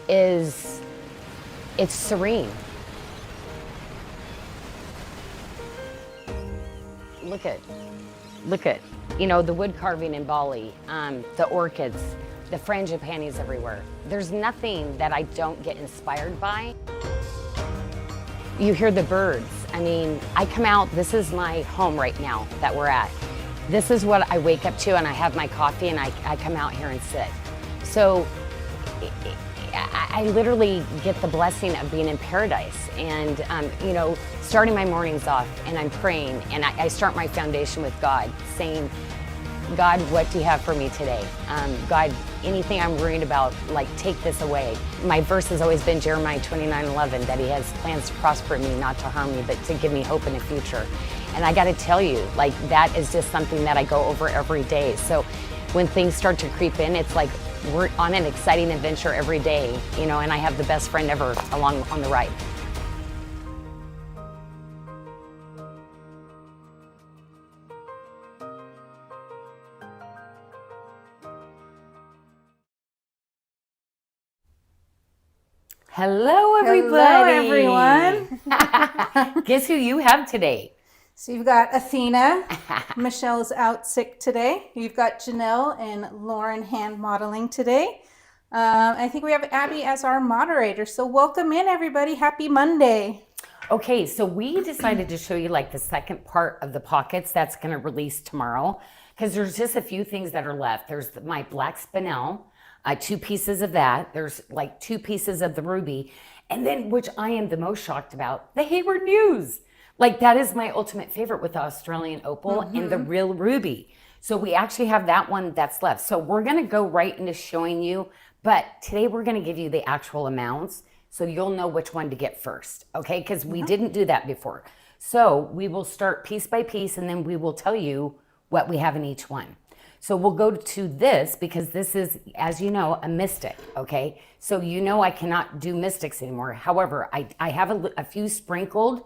is, it's serene. Look at, you know, the wood carving in Bali, the orchids, the frangipanis everywhere. There's nothing that I don't get inspired by. You hear the birds. I mean, I come out, this is my home right now that we're at. This is what I wake up to, and I have my coffee and I come out here and sit. So I literally get the blessing of being in paradise, and you know, starting my mornings off and I'm praying, and I start my foundation with God, saying, God, what do you have for me today? God, anything I'm worried about, like, take this away. My verse has always been Jeremiah 29:11, that he has plans to prosper me, not to harm me, but to give me hope in the future. And I got to tell you, like, that is just something that I go over every day. So when things start to creep in, it's like we're on an exciting adventure every day, you know, and I have the best friend ever along on the ride. Hello, everybody. Hello, everyone. Guess who you have today? So you've got Athena. Michelle's out sick today. You've got Janyl and Lauren hand modeling today. I think we have Abby as our moderator. So welcome in, everybody. Happy Monday. Okay, so we decided to show you like the second part of the pockets that's going to release tomorrow, because there's just a few things that are left. There's my black spinel. 2 pieces of that. There's like 2 pieces of the ruby. And then, which I am the most shocked about, the Hayward Muse. Like, that is my ultimate favorite with the Australian opal and the real ruby. So we actually have that one that's left. So we're going to go right into showing you, but today we're going to give you the actual amounts so you'll know which one to get first, okay? Because we didn't do that before. So we will start piece by piece, and then we will tell you what we have in each one. So we'll go to this, because this is, as you know, a mystic, okay? So you know I cannot do mystics anymore. However, I have a few sprinkled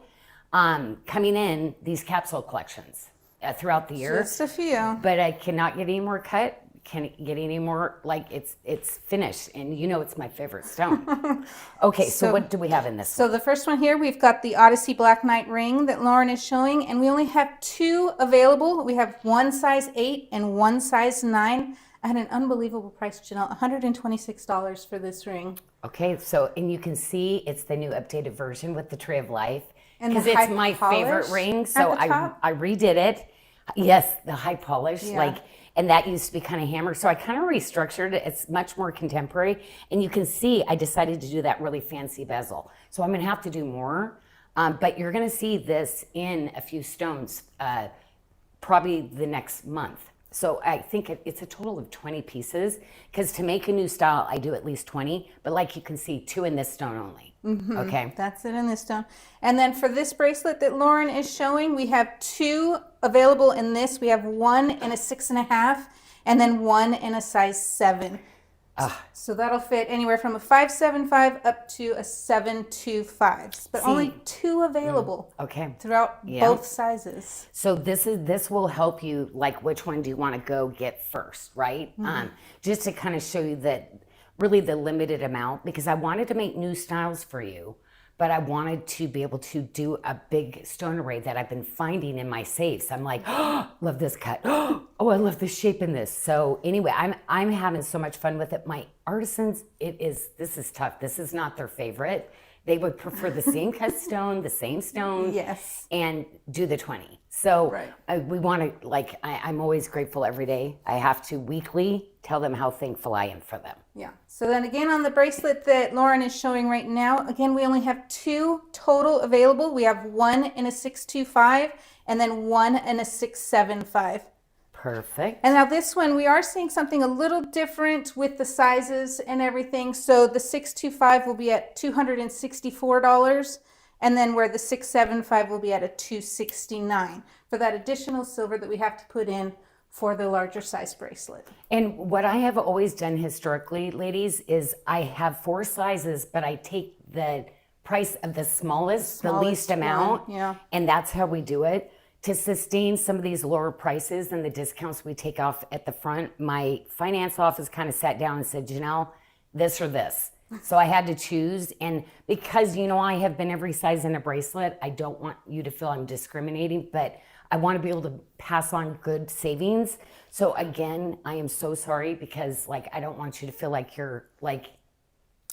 coming in these capsule collections throughout the year. Just a few. But I cannot get any more cut. Can't get any more, like, it's finished. And you know it's my favorite stone. Okay, so what do we have in this one? So the first one here, we've got the Odyssey Black Knight ring that Lauren is showing, and we only have 2 available. We have one size 8 and one size 9 at an unbelievable price, Janyl, $126 for this ring. Okay, so, and you can see it's the new updated version with the Tree of Life. And because it's my favorite ring, so I redid it. Yes, the high polish, like, and that used to be kind of hammered, so I kind of restructured it. It's much more contemporary, and you can see I decided to do that really fancy bezel. So I'm going to have to do more, but you're going to see this in a few stones, probably the next month. So I think it's a total of 20 pieces, because to make a new style, I do at least 20, but like you can see, 2 in this stone only. Okay. That's it in this stone. And then for this bracelet that Lauren is showing, we have 2 available in this. We have 1 in a 6.5, and then 1 in a size 7. So that'll fit anywhere from a 5.75 up to a 7.25, but only 2 available. Okay. Throughout both sizes. So this will help you, like, which one do you want to go get first, right? Just to kind of show you that really the limited amount, because I wanted to make new styles for you, but I wanted to be able to do a big stone array that I've been finding in my safes. I'm like, oh, love this cut. Oh, I love the shape in this. So anyway, I'm having so much fun with it. My artisans, this is tough. This is not their favorite. They would prefer the same cut stone, the same stone, and do the 20. So we want to, like, I'm always grateful every day. I have to weekly tell them how thankful I am for them. Yeah. So then again, on the bracelet that Lauren is showing right now, again, we only have 2 total available. We have 1 in a 6.25 and then 1 in a 6.75. Perfect. And now this one, we are seeing something a little different with the sizes and everything. So the 6.25 will be at $264, and then where the 6.75 will be at a $269 for that additional silver that we have to put in for the larger size bracelet. And what I have always done historically, ladies, is I have 4 sizes, but I take the price of the smallest the least amount, and that's how we do it. To sustain some of these lower prices and the discounts we take off at the front, my finance office kind of sat down and said, Janyl, this or this. So I had to choose. And because, you know, I have been every size in a bracelet, I don't want you to feel I'm discriminating, but I want to be able to pass on good savings. So again, I am so sorry because like, I don't want you to feel like you're like,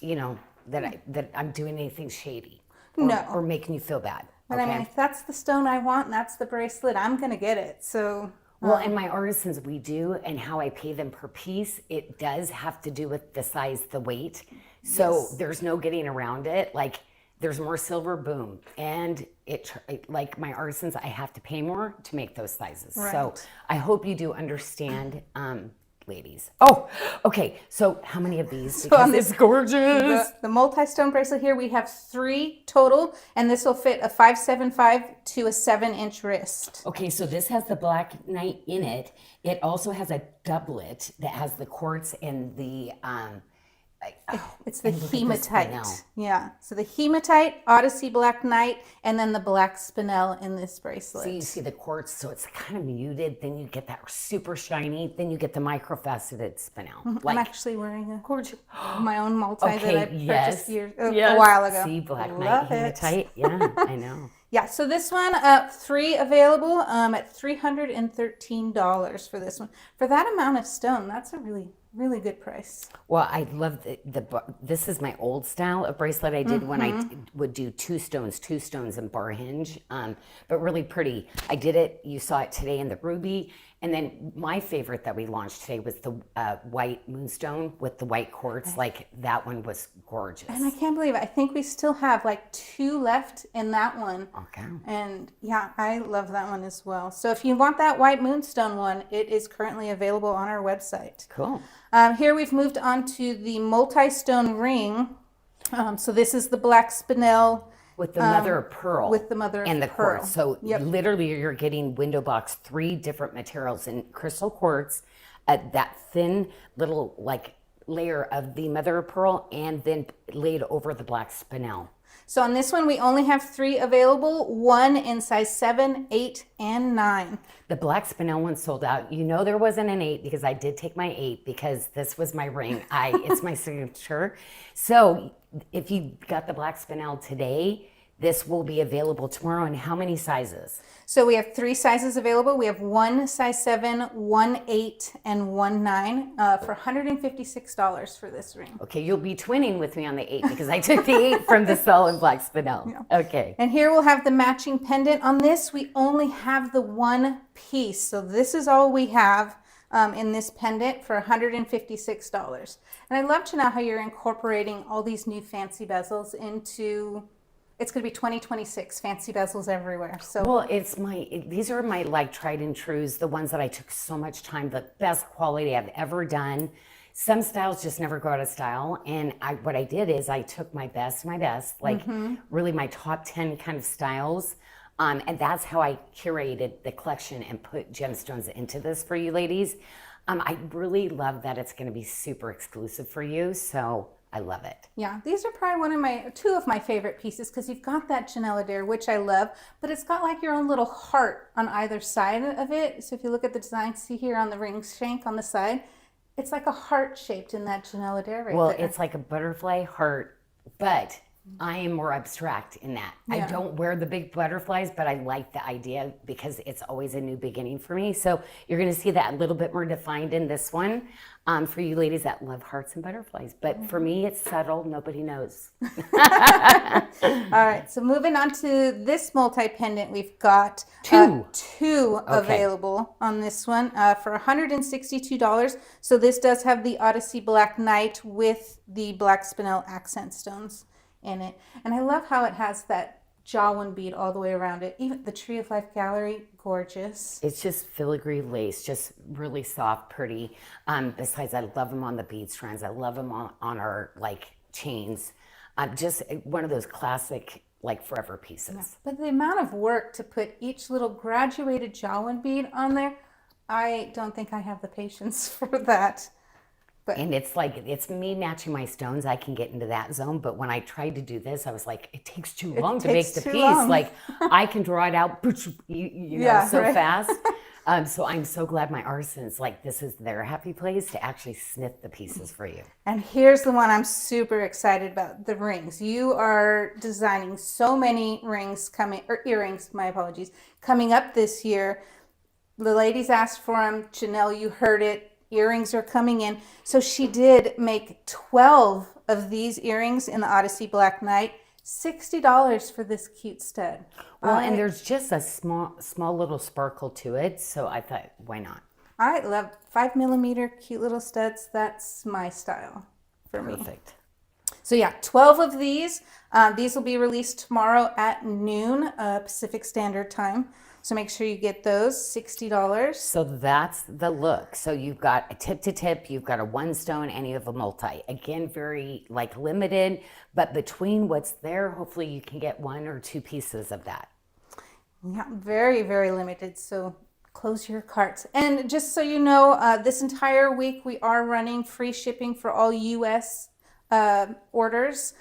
you know, that I'm doing anything shady or making you feel bad. But I mean, if that's the stone I want and that's the bracelet, I'm going to get it. So. Well, and my artisans, we do, and how I pay them per piece, it does have to do with the size, the weight. So there's no getting around it. Like, there's more silver, boom. And like my artisans, I have to pay more to make those sizes. Right. So I hope you do understand, ladies. Oh, okay. So how many of these? So because it's gorgeous. The multi-stone bracelet here, we have 3 total, and this will fit a 5.75 to a 7-inch wrist. Okay, so this has the black knight in it. It also has a doublet that has the quartz and the it's the hematite. Yeah. So the hematite, Odyssey Black Knight, and then the black spinel in this bracelet. So you see the quartz, so it's kind of muted. Then you get that super shiny. Then you get the microfaceted spinel. I'm actually wearing my own multi that I purchased a while ago. See, Black Knight hematite. Yeah, I know. Yeah, so this one, 3 available at $313 for this one. For that amount of stone, that's a really good price. Well, I love this is my old style of bracelet I did when I would do two stones and bar hinge, but really pretty. I did it, you saw it today in the ruby. And then my favorite that we launched today was the white moonstone with the white quartz. Like that one was gorgeous. And I can't believe it. I think we still have like 2 left in that one. Okay. And yeah, I love that one as well. So if you want that white moonstone one, it is currently available on our website. Cool. Here we've moved on to the multi-stone ring. So this is the black spinel. With the mother of pearl. With the mother of pearl. And the quartz. So literally you're getting window box 3 different materials in crystal quartz, that thin little like layer of the mother of pearl, and then laid over the black spinel. So on this one, we only have 3 available, 1 in size 7, 8, and 9. The black spinel one sold out. You know there wasn't an 8 because I did take my 8 because this was my ring. It's my signature. So if you got the black spinel today, this will be available tomorrow. And how many sizes? So we have 3 sizes available. We have 1 size 7, 1 8, and 1 9 for $156 for this ring. Okay, you'll be twinning with me on the 8 because I took the 8 from the solid black spinel. Yeah. Okay. And here we'll have the matching pendant. On this, we only have the 1 piece. So this is all we have in this pendant for $156. And I love to know how you're incorporating all these new fancy bezels into... It's going to be 2026, fancy bezels everywhere. So well, these are my like tried and trues, the ones that I took so much time, the best quality I've ever done. Some styles just never go out of style. And what I did is I took my best, like really my top 10 kind of styles. And that's how I curated the collection and put gemstones into this for you ladies. I really love that it's going to be super exclusive for you. So I love it. Yeah, these are probably 2 of my favorite pieces because you've got that Janyl Adair, which I love, but it's got like your own little heart on either side of it. So if you look at the design, see here on the ring shank on the side, it's like a heart shaped in that Janyl Adair right there. Well, it's like a butterfly heart, but I am more abstract in that. Yeah. I don't wear the big butterflies, but I like the idea because it's always a new beginning for me. So you're going to see that a little bit more defined in this one for you ladies that love hearts and butterflies. But for me, it's subtle. Nobody knows. All right. So moving on to this multi-pendant, we've got 2 available on this one for $162. So this does have the Odyssey Black Knight with the black spinel accent stones in it. And I love how it has that jawline bead all the way around it. Even the Tree of Life Gallery, gorgeous. It's just filigree lace, just really soft, pretty. Besides, I love them on the bead strands. I love them on our like chains. Just one of those classic like forever pieces. Yeah. But the amount of work to put each little graduated jawline bead on there, I don't think I have the patience for that. And it's like, it's me matching my stones. I can get into that zone. But when I tried to do this, I was like, it takes too long to make the piece. Like I can draw it out, so fast. So I'm so glad my artisans, like, this is their happy place to actually snip the pieces for you. And here's the one I'm super excited about, the rings. You are designing so many rings earrings, my apologies, coming up this year. The ladies asked for them. Janyl, you heard it. Earrings are coming in. So she did make 12 of these earrings in the Odyssey Black Knight. $60 for this cute stud. Well, and there's just a small little sparkle to it. So I thought, why not? I love 5mm cute little studs. That's my style for me. Perfect. So yeah, 12 of these. These will be released tomorrow at noon Pacific Standard Time. So make sure you get those, $60. So that's the look. So you've got a tip to tip, you've got a one stone, and you have a multi. Again, very like limited, but between what's there, hopefully you can get 1 or 2 pieces of that. Yeah, very, very limited. So close your carts. And just so you know, this entire week we are running free shipping for all U.S. Orders.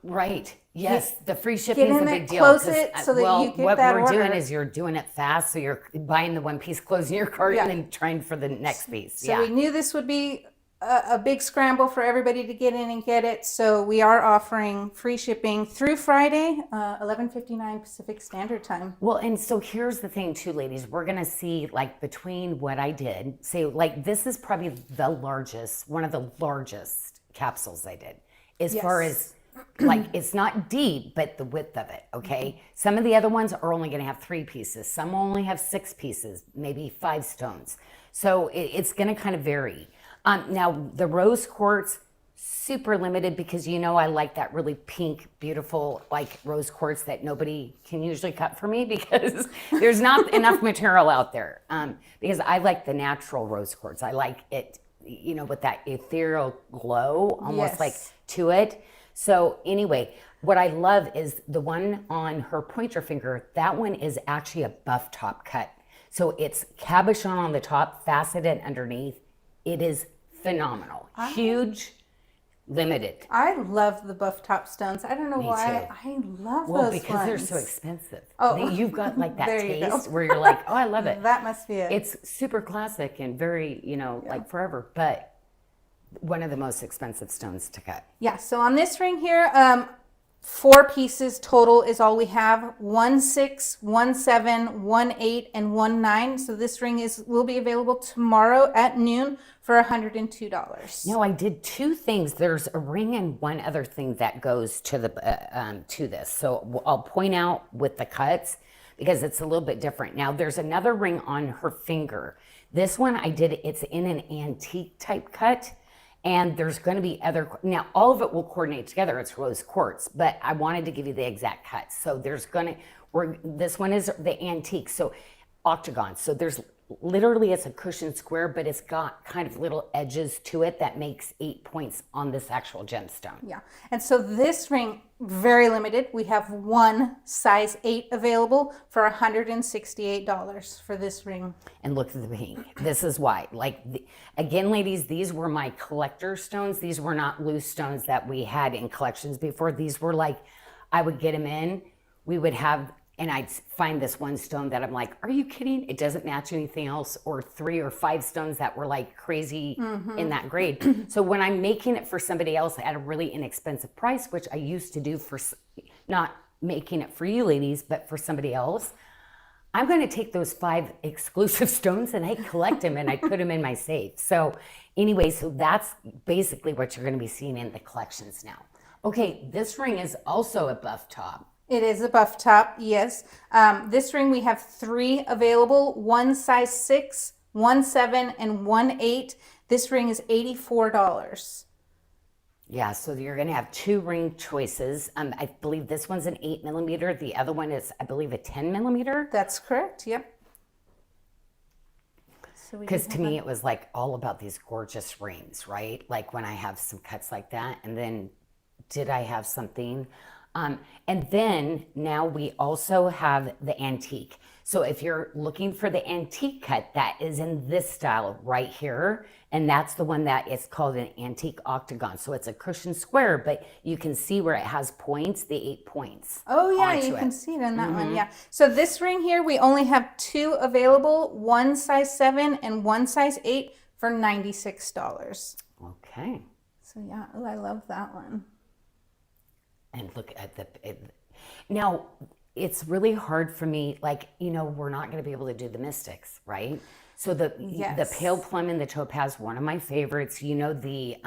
Right. Yes, the free shipping is a big deal. Close it so that you get what that we're order. doing is you're doing it fast, so you're buying the one piece, closing your cart, and then trying for the next piece. So we knew this would be a big scramble for everybody to get in and get it. So we are offering free shipping through Friday, 11:59 Pacific Standard Time. Well, and so here's the thing too, ladies. We're going to see, like, between what I did, say, like, this is probably the largest, one of the largest capsules I did. As far as, like, it's not deep, but the width of it, okay? Some of the other ones are only going to have 3 pieces. Some only have 6 pieces, maybe 5 stones. So it's going to kind of vary. Now, the rose quartz, super limited because, you know, I like that really pink, beautiful, like, rose quartz that nobody can usually cut for me because there's not enough material out there. Because I like the natural rose quartz. I like it, you know, with that ethereal glow almost like to it. So anyway, what I love is the one on her pointer finger. That one is actually a buff top cut. So it's cabochon on the top, faceted underneath. It is phenomenal. Huge, limited. I love the buff top stones. I don't know why. I love those Well, because ones. they're so expensive. Oh. You've got like that There you go. taste where you're like, oh, I love it. That must be it. It's super classic and very, you know, like forever, but one of the most expensive stones to cut. Yeah, so on this ring here, 4 pieces total is all we have. 1 6, 1 7, 1 8, and 1 9. So this ring will be available tomorrow at noon for $102. No, I did 2 things. There's a ring and one other thing that goes to the to this. So I'll point out with the cuts because it's a little bit different. Now there's another ring on her finger. This one I did, it's in an antique type cut. And there's going to be other, now all of it will coordinate together. It's rose quartz, but I wanted to give you the exact cut. So there's going to, this one is the antique, so octagon. So there's literally, it's a cushion square, but it's got kind of little edges to it that makes 8 points on this actual gemstone. Yeah, and so this ring, very limited. We have one size 8 available for $168 for this ring. And look at the pink. This is why. Like, again, ladies, these were my collector stones. These were not loose stones that we had in collections before. These were like, I would get them in. We would have, and I'd find this one stone that I'm like, are you kidding? It doesn't match anything else. Or 3 or 5 stones that were like crazy in that grade. So when I'm making it for somebody else at a really inexpensive price, which I used to do for, not making it for you ladies, but for somebody else, I'm going to take those 5 exclusive stones and I collect them and I put them in my safe. So anyway, so that's basically what you're going to be seeing in the collections now. Okay, this ring is also a buff top. It is a buff top, yes. This ring we have 3 available, one size 6, 1 7, and 1 8. This ring is $84. Yeah, so you're going to have 2 ring choices. I believe this one's an 8 millimeter. The other one is, I believe, a 10 millimeter. That's correct, yep. Because to me, it was like all about these gorgeous rings, right? Like when I have some cuts like that. And then did I have something? And then now we also have the antique. So if you're looking for the antique cut, that is in this style right here. And that's the one that is called an antique octagon. So it's a cushion square, but you can see where it has points, the 8 points. Oh yeah, you can see it in that one, yeah. So this ring here, we only have 2 available, one size 7 and one size 8 for $96. Okay. So yeah, oh, I love that one. And look at now it's really hard for me, like, you know, we're not going to be able to do the mystics, right? So the pale plum and the topaz, one of my favorites. You know, the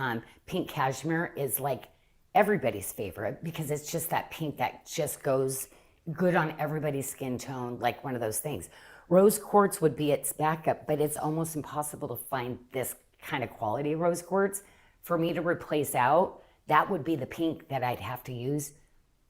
pink cashmere is like everybody's favorite because it's just that pink that just goes good on everybody's skin tone, like one of those things. Rose quartz would be its backup, but it's almost impossible to find this kind of quality rose quartz for me to replace out. That would be the pink that I'd have to use,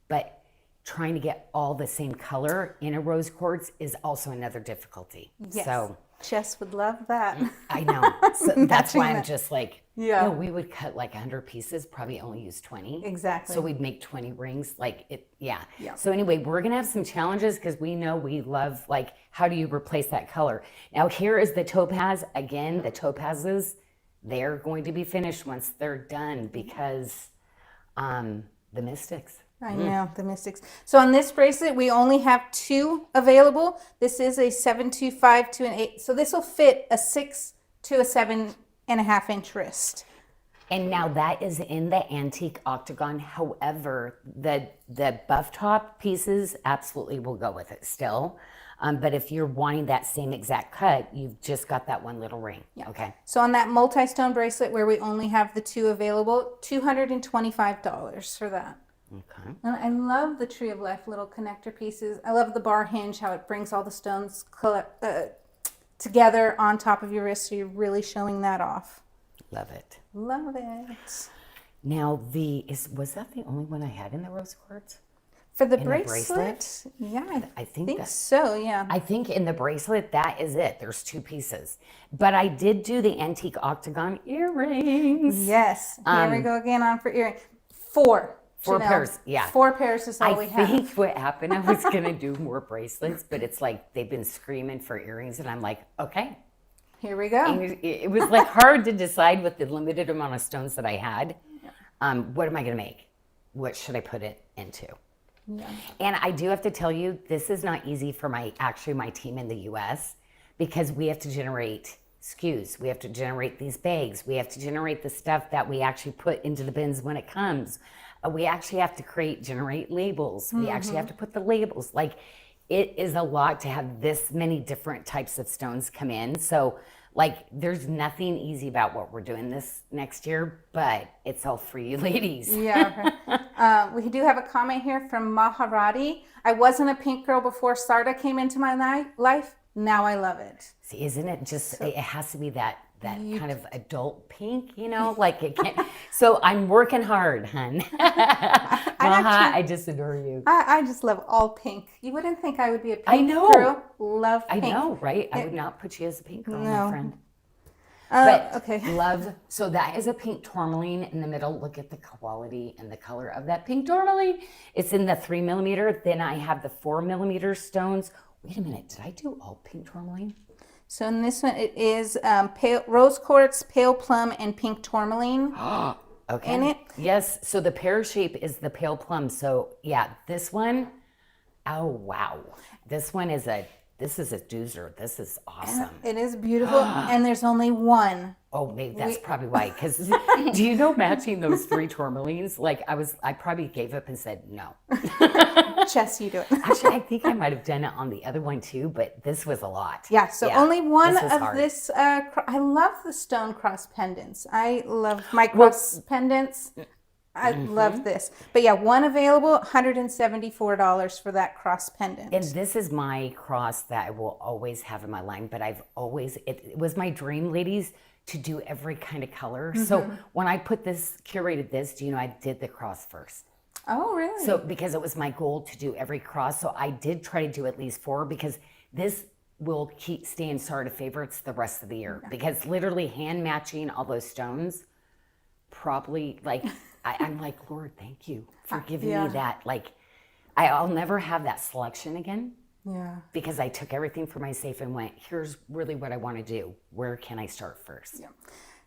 but trying to get all the same color in a rose quartz is also another difficulty. Yes. So Jess would love that. I know. So that's why I'm just like, yeah. No, we would cut like 100 pieces, probably only use 20. Exactly. So we'd make 20 rings, like it, yeah. Yeah. So anyway, we're gonna have some challenges because we know we love, like, how do you replace that color? Now here is the topaz. Again, the topazes, they're going to be finished once they're done because the mystics. I know, the mystics. So on this bracelet, we only have 2 available. This is a 7.25 to an 8. So this will fit a 6 to a 7.5 inch wrist. And now that is in the antique octagon. However, the buff top pieces absolutely will go with it still. But if you're wanting that same exact cut, you've just got that one little ring. Yeah. Okay. So on that multi-stone bracelet where we only have the 2 available, $225 for that. Okay. And I love the Tree of Life little connector pieces. I love the bar hinge, how it brings all the stones together on top of your wrist, so you're really showing that off. Love it. Love it. Now, was that the only one I had in the rose quartz? For the bracelet? Yeah, I think so, yeah. I think in the bracelet, that is it. There's 2 pieces. But I did do the antique octagon earrings. Yes. Here we go again on for earrings. 4 pairs, yeah. 4 pairs is all we have. I think what happened, I was going to do more bracelets, but it's like they've been screaming for earrings, and I'm like, okay. Here we go. And it was like hard to decide with the limited amount of stones that I had. What am I going to make? What should I put it into? Yeah. And I do have to tell you, this is not easy for my team in the US because we have to generate SKUs. We have to generate these bags. We have to generate the stuff that we actually put into the bins when it comes. We actually have to generate labels. We actually have to put the labels. Like, it is a lot to have this many different types of stones come in. So, like, there's nothing easy about what we're doing this next year, but it's all for you ladies. Yeah. We do have a comment here from Maharati. I wasn't a pink girl before SARDA came into my life. Now I love it. See, isn't it just, it has to be that kind of adult pink, you know, like it can't. So I'm working hard, hun. Maha, I just adore you. I just love all pink. You wouldn't think I would be a pink girl. Love pink. I know, right? I would not put you as a pink girl, my friend. But okay. Love, so that is a pink tourmaline in the middle. Look at the quality and the color of that pink tourmaline. It's in the 3mm. Then I have the 4mm stones. Wait a minute, did I do all pink tourmaline? So in this one, it is pale rose quartz, pale plum, and pink tourmaline. Okay. In it. Yes. So the pear shape is the pale plum. So yeah, this one. Oh wow, this is a doozer. This is awesome. It is beautiful, and there's only one. Oh, maybe that's probably why. Because do you know, matching those 3 tourmalines? Like I probably gave up and said no. Jess, you do it. Actually, I think I might have done it on the other one too, but this was a lot. Yeah. So only one of this. I love the stone cross pendants. I love my cross pendants. I love this. But yeah, one available, $174 for that cross pendant. And this is my cross that I will always have in my line, but it was my dream, ladies, to do every kind of color. So when I curated this, do you know, I did the cross first. Oh, really? So because it was my goal to do every cross. So I did try to do at least 4 because this will stay in SARDA favorites the rest of the year. Because literally hand matching all those stones, probably like I'm like, Lord, thank you for giving yeah. me that. Like, I'll never have that selection again. Yeah. Because I took everything from my safe and went, here's really what I want to do. Where can I start first? Yeah.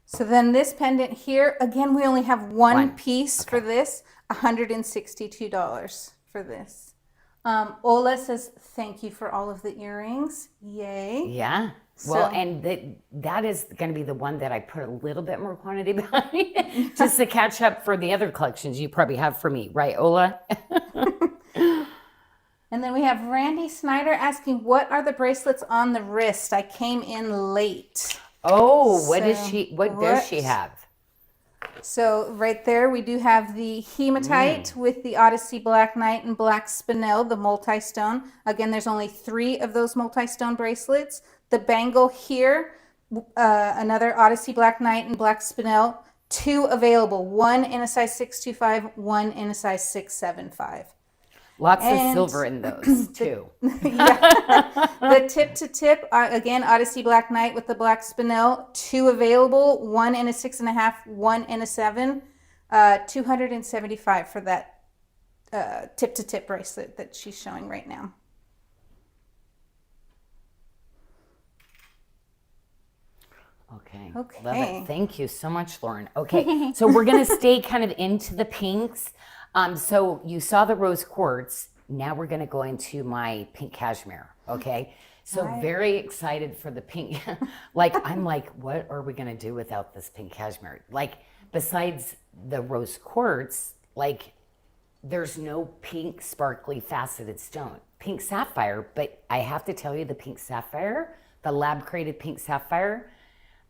So then this pendant here, again, we only have one piece for this, $162 for this. Ola says, thank you for all of the earrings. Yay. Yeah. Well, and that is going to be the one that I put a little bit more quantity behind just to catch up for the other collections you probably have for me. Right, Ola? And then we have Randy Snyder asking, what are the bracelets on the wrist? I came in late. Oh, what does she have? So right there, we do have the hematite with the Odyssey Black Knight and Black Spinel, the multi-stone. Again, there's only 3 of those multi-stone bracelets. The bangle here, another Odyssey Black Knight and Black Spinel, 2 available. 1 in a size 625, 1 in a size 675. Lots of silver in those too. The tip to tip, again, Odyssey Black Knight with the Black Spinel, 2 available, 1 in a 6.5, 1 in a 7, $275 for that tip to tip bracelet that she's showing right now. Okay. Okay. Love it. Thank you so much, Lauren. Okay. So we're going to stay kind of into the pinks. So you saw the rose quartz. Now we're going to go into my pink cashmere. Okay. So very excited for the pink. I'm like, what are we going to do without this pink cashmere? Like, besides the rose quartz, like, there's no pink sparkly faceted stone. Pink sapphire, but I have to tell you, the pink sapphire, the lab created pink sapphire,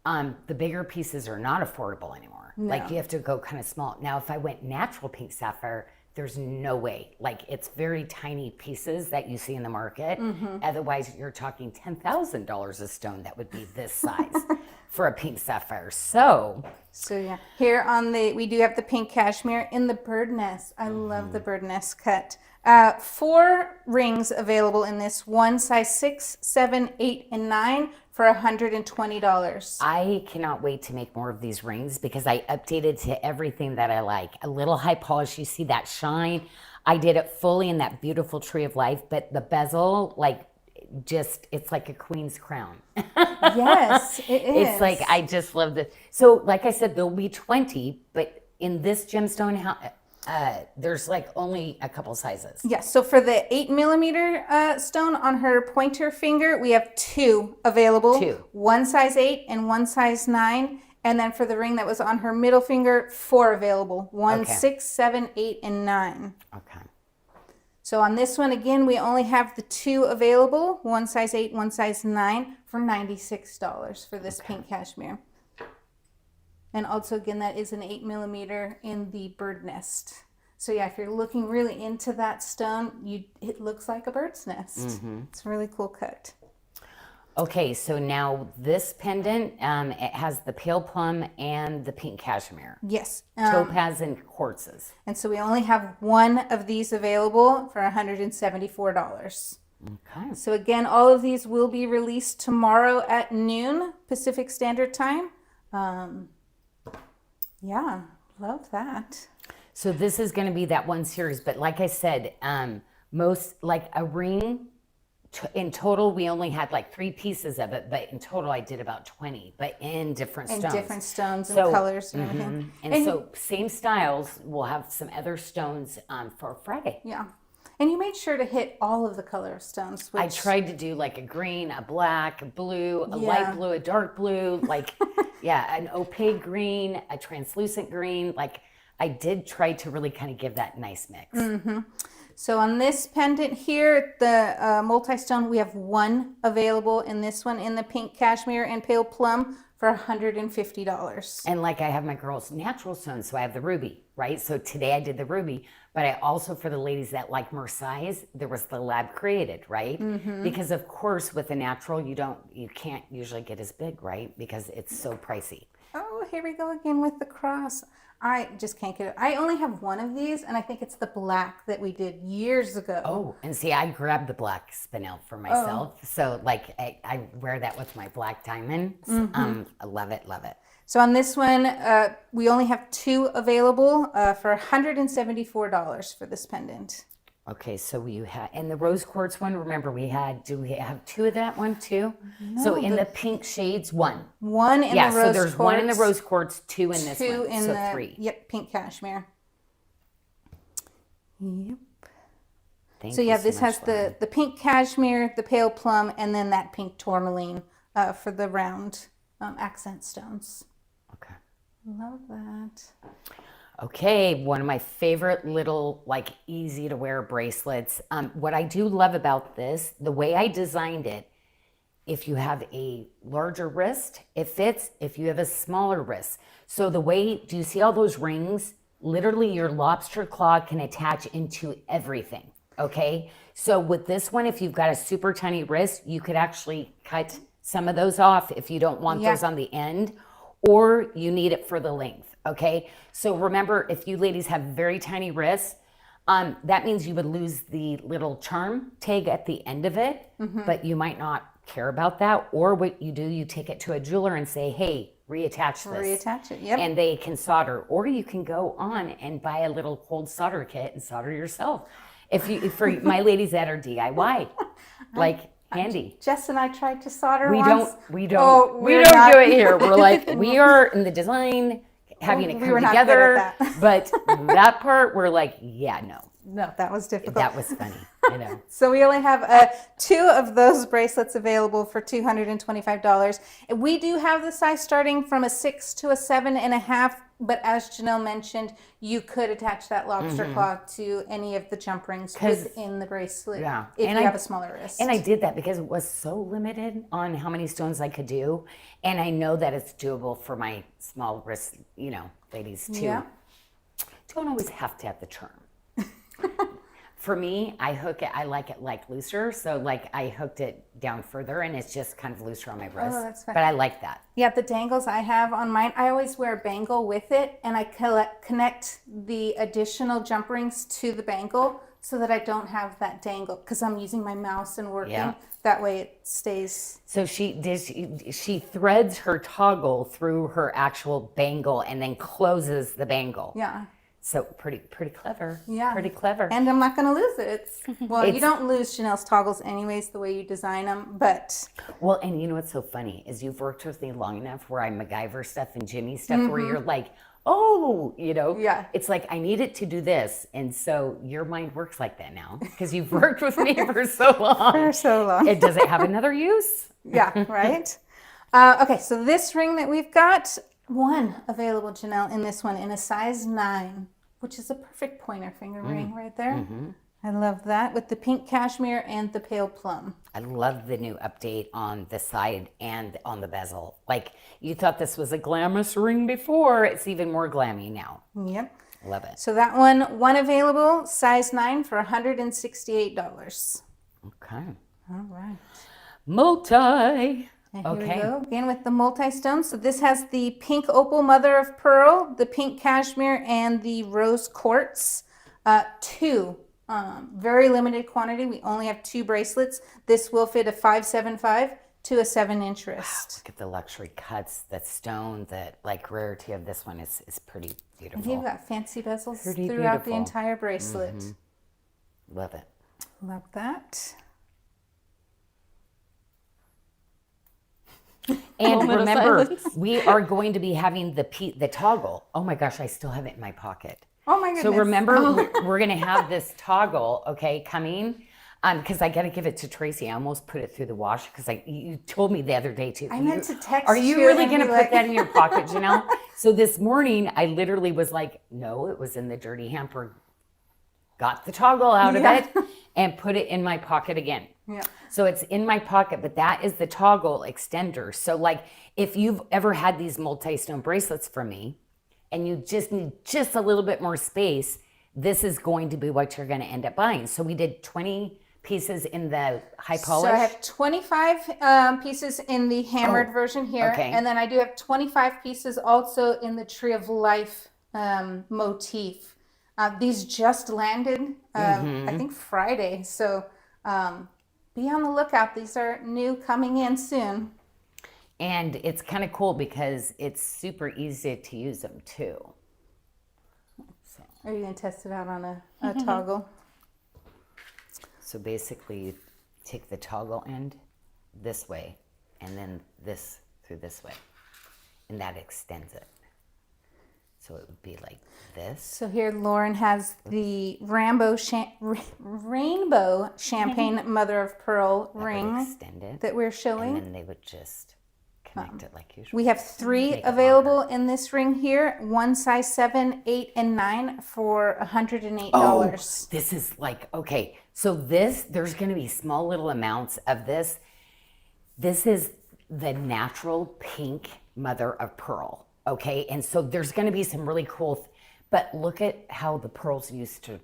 the bigger pieces are not affordable anymore. No. Like, you have to go kind of small. Now, if I went natural pink sapphire, there's no way. Like, it's very tiny pieces that you see in the market. Otherwise, you're talking $10,000 a stone that would be this size for a pink sapphire. So yeah, here on we do have the pink cashmere in the bird nest. I love the bird nest cut. 4 rings available in this, 1 size 6, 7, 8, and 9 for $120. I cannot wait to make more of these rings because I updated to everything that I like. A little high polish, you see that shine. I did it fully in that beautiful tree of life, but the bezel, like, it's like a queen's crown. Yes, it is. It's like, I just love this. So like I said, there'll be 20, but in this gemstone, there's like only a couple sizes. Yes, so for the 8mm stone on her pointer finger, we have 2 available. 2. 1 size 8 and 1 size 9. And then for the ring that was on her middle finger, 4 available. 1, 6, 7, 8, and 9. Okay. So on this one, again, we only have the 2 available, 1 size 8, 1 size 9 for $96 for this pink cashmere. And also, again, that is an 8mm in the bird nest. So yeah, if you're looking really into that stone, it looks like a bird's nest. It's a really cool cut. Okay, so now this pendant, it has the pale plum and the pink cashmere. Yes. Topaz and quartzes. And so we only have 1 of these available for $174. Okay. So again, all of these will be released tomorrow at noon Pacific Standard Time. Yeah, love that. So this is going to be that one series, but like I said, most, like a ring, in total, we only had like 3 pieces of it, but in total, I did about 20, but in different stones. In different stones and colors and everything. And so same styles, we'll have some other stones for Friday. Yeah. And you made sure to hit all of the color of stones. I tried to do like a green, a black, a blue, a light blue, a dark blue, like, an opaque green, a translucent green. Like, I did try to really kind of give that nice mix. So on this pendant here, the multi-stone, we have 1 available in this one in the pink cashmere and pale plum for $150. And like I have my girls' natural stones, so I have the ruby, right? So today I did the ruby, but I also, for the ladies that like more size, there was the lab created, right? Because of course with the natural, you can't usually get as big, right? Because it's so pricey. Oh, here we go again with the cross. I just can't get it. I only have 1 of these, and I think it's the black that we did years ago. Oh, and see, I grabbed the black spinel for myself. So, like, I wear that with my black diamonds. I love it, love it. So on this one, we only have 2 available for $174 for this pendant. Okay, so you had, and the rose quartz one, remember do we have 2 of that one too? No, so in the pink shades, 1. 1 in the rose quartz. So there's 1 in the rose quartz, 2 in this 2 one, in so the, 3. Yep, pink cashmere. Yep. Thank So you yeah, so this much, has Lauren. the pink cashmere, the pale plum, and then that pink tourmaline for the round accent stones. Okay. Love that. Okay, one of my favorite little, like, easy to wear bracelets. What I do love about this, the way I designed it, if you have a larger wrist, it fits. If you have a smaller wrist. So the way, do you see all those rings? Literally your lobster claw can attach into everything, okay? So with this one, if you've got a super tiny wrist, you could actually cut some of those off if you don't want those on the end, or you need it for the length, okay? So remember, if you ladies have very tiny wrists, that means you would lose the little charm tag at the end of it, but you might not care about that. Or what you do, you take it to a jeweler and say, hey, reattach this. Reattach it, yep. And they can solder. Or you can go on and buy a little cold solder kit and solder yourself. For my ladies that are DIY, like handy. Jess and I tried to solder We once. don't do it here. We're like, we are in the design, having it come together. But that part, we're like, yeah, no. No, that was difficult. That was funny. I know. So we only have 2 of those bracelets available for $225. We do have the size starting from a 6 to a 7.5, but as Janyl mentioned, you could attach that lobster claw to any of the jump rings within the bracelet if you have a smaller wrist. And I did that because it was so limited on how many stones I could do. And I know that it's doable for my small wrist, ladies too. Yeah. Don't always have to have the charm. For me, I hook it, I like it like looser. So like I hooked it down further and it's just kind of looser on my wrist. Oh, that's fine. But I like that. Yeah, the dangles I have on mine, I always wear a bangle with it, and I connect the additional jump rings to the bangle so that I don't have that dangle because I'm using my mouse and working. Yeah. That way it stays. So she threads her toggle through her actual bangle and then closes the bangle. Yeah. So pretty clever. Yeah. Pretty clever. And I'm not going to lose it. You don't lose Janelle's toggles anyways the way you design them, but... Well, and you know what's so funny is you've worked with me long enough where I MacGyver stuff and Jimmy stuff where you're like, oh, Yeah. It's like, I need it to do this. And so your mind works like that now because you've worked with me for so long. For so long. Does it have another use? Yeah, right? Okay, so this ring that we've got, 1 available, Janyl, in this one in a size 9, which is a perfect pointer finger ring right there. I love that with the pink cashmere and the pale plum. I love the new update on the side and on the bezel. Like you thought this was a glamorous ring before, it's even more glammy now. Yep. Love it. So that one available, size 9 for $168. Okay. All right. Multi. And here we go again with the multi-stone. So this has the pink opal mother of pearl, the pink cashmere, and the rose quartz. 2, very limited quantity. We only have 2 bracelets. This will fit a 5.75 to a 7-inch wrist. Look at the luxury cuts, that stone, that like rarity of this one is pretty beautiful. And you've got fancy bezels Pretty throughout beautiful. the entire bracelet. Love it. Love that. And remember, we are going to be having the toggle. Oh my gosh, I still have it in my pocket. Oh my goodness. So remember, we're going to have this toggle, okay, coming. Because I got to give it to Tracy. I almost put it through the wash because you told me the other day too. I meant to text Are you you really and going to be put like- that in your pocket, Janyl? So this morning, I literally was like, no, it was in the dirty hamper. Got the toggle out of it and put it in my pocket again. Yeah. So it's in my pocket, but that is the toggle extender. So like if you've ever had these multi-stone bracelets from me and you just need just a little bit more space, this is going to be what you're going to end up buying. So we did 20 pieces in the high polish. So I have 25 pieces in the hammered version here. okay. And then I do have 25 pieces also in the Tree of Life motif. These just landed, I think Friday. So be on the lookout. These are new coming in soon. And it's kind of cool because it's super easy to use them too. So. Are you going to test it out on a toggle? So basically you take the toggle end this way and then this through this way. And that extends it. So it would be like this. So here Lauren has the rainbow champagne mother of pearl ring that we're showing. And then they would just connect it like usual. We have 3 available in this ring here. One size 7, 8, and 9 for $108. Oh, this is like, okay. So this, there's going to be small little amounts of this. This is the natural pink mother of pearl. Okay, and so there's going to be some really cool, but look at how the pearls used to,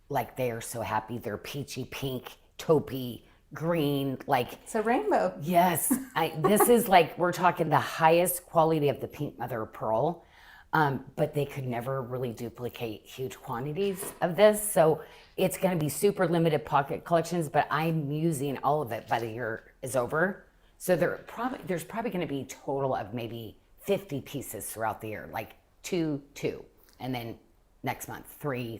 like they are so happy. They're peachy pink, taupey, green, like. It's a rainbow. Yes, this is like, we're talking the highest quality of the pink mother of pearl, but they could never really duplicate huge quantities of this. So it's going to be super limited pocket collections, but I'm using all of it by the year is over. So there's probably going to be a total of maybe 50 pieces throughout the year, like 2, and then next month 3,